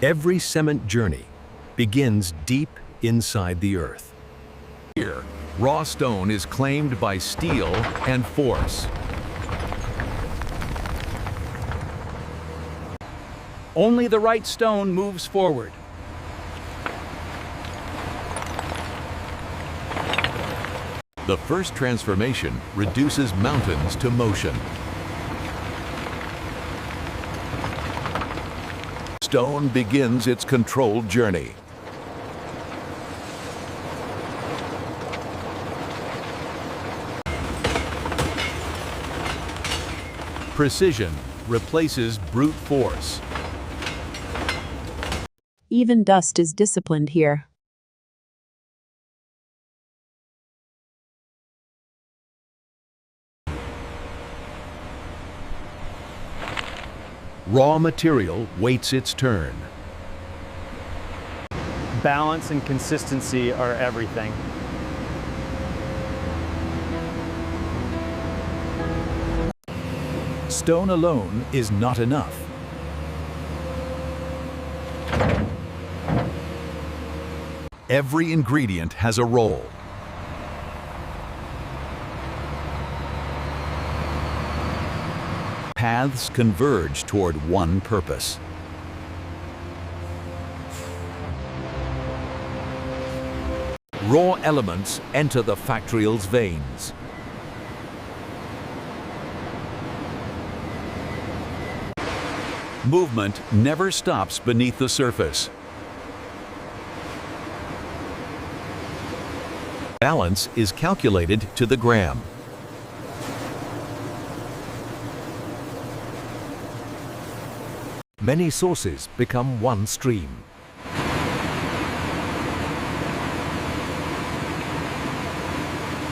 Every cement journey begins deep inside the earth. Here, raw stone is claimed by steel and force. Only the right stone moves forward. The first transformation reduces mountains to motion. Stone begins its controlled journey. Precision replaces brute force. Even dust is disciplined here. Raw material waits its turn. Balance and consistency are everything. Stone alone is not enough. Every ingredient has a role. Paths converge toward one purpose. Raw elements enter the factorial's veins. Movement never stops beneath the surface. Balance is calculated to the gram. Many sources become one stream.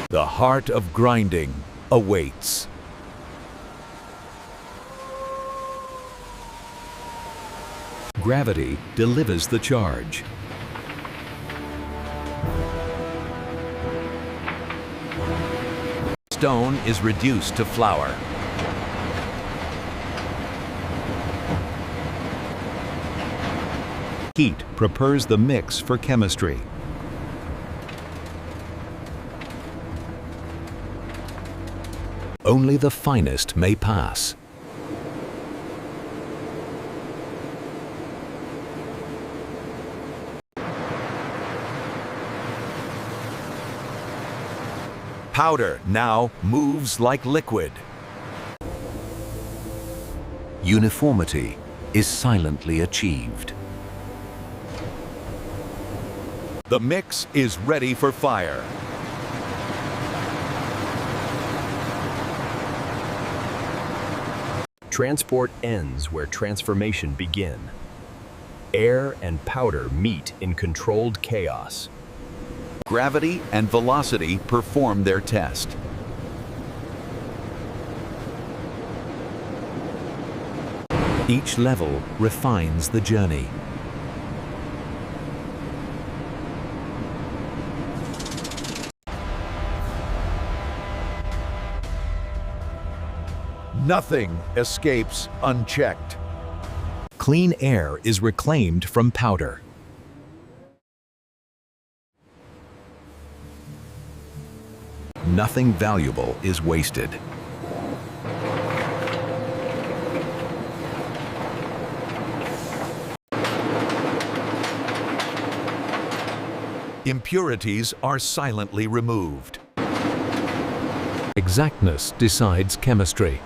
The heart of grinding awaits. Gravity delivers the charge. Stone is reduced to flour. Heat prepares the mix for chemistry. Only the finest may pass. Powder now moves like liquid. Uniformity is silently achieved. The mix is ready for fire. Transport ends where transformation begins. Air and powder meet in controlled chaos. Gravity and velocity perform their test. Each level refines the journey. Nothing escapes unchecked. Clean air is reclaimed from powder. Nothing valuable is wasted. Impurities are silently removed. Exactness decides chemistry.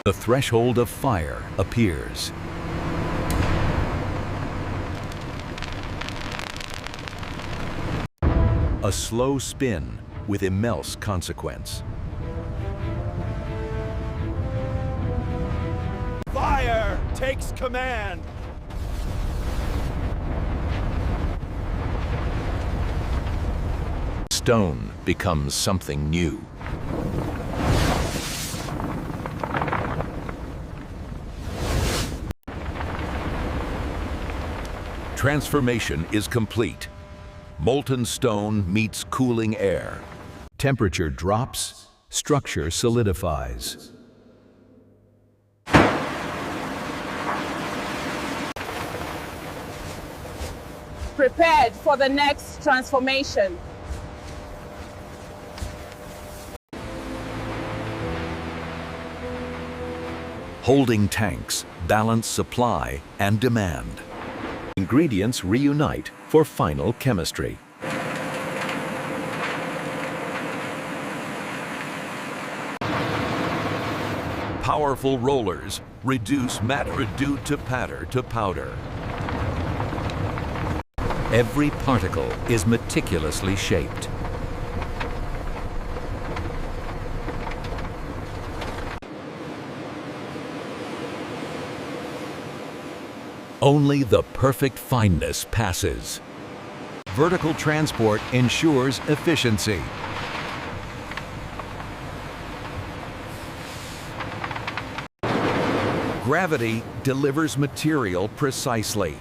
The threshold of fire appears. A slow spin with immense consequence. Fire takes command! Stone becomes something new. Transformation is complete. Molten stone meets cooling air. Temperature drops, structure solidifies. prepared for the next transformation. Holding tanks balance supply and demand. Ingredients reunite for final chemistry. Powerful rollers reduce matter to powder. Every particle is meticulously shaped. Only the perfect fineness passes. Vertical transport ensures efficiency. Gravity delivers material precisely.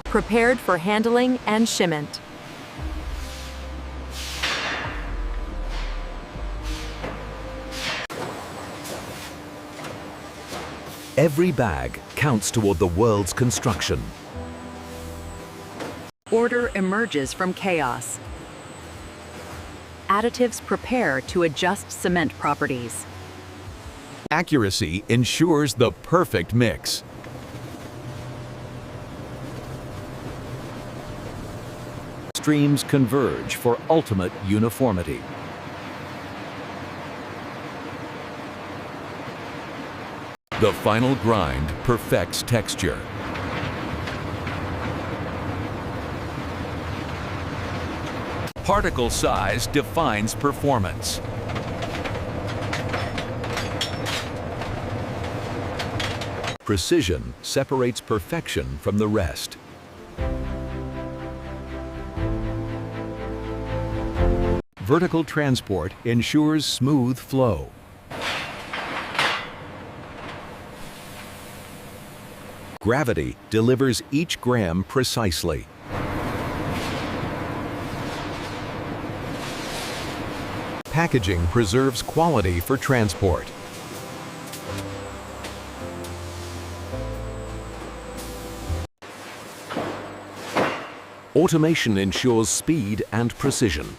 Prepared for handling and shipment. Every bag counts toward the world's construction. Order emerges from chaos. Additives prepare to adjust cement properties. Accuracy ensures the perfect mix. Streams converge for ultimate uniformity. The final grind perfects texture. Particle size defines performance. Precision separates perfection from the rest. Vertical transport ensures smooth flow. Gravity delivers each gram precisely. Packaging preserves quality for transport. Automation ensures speed and precision.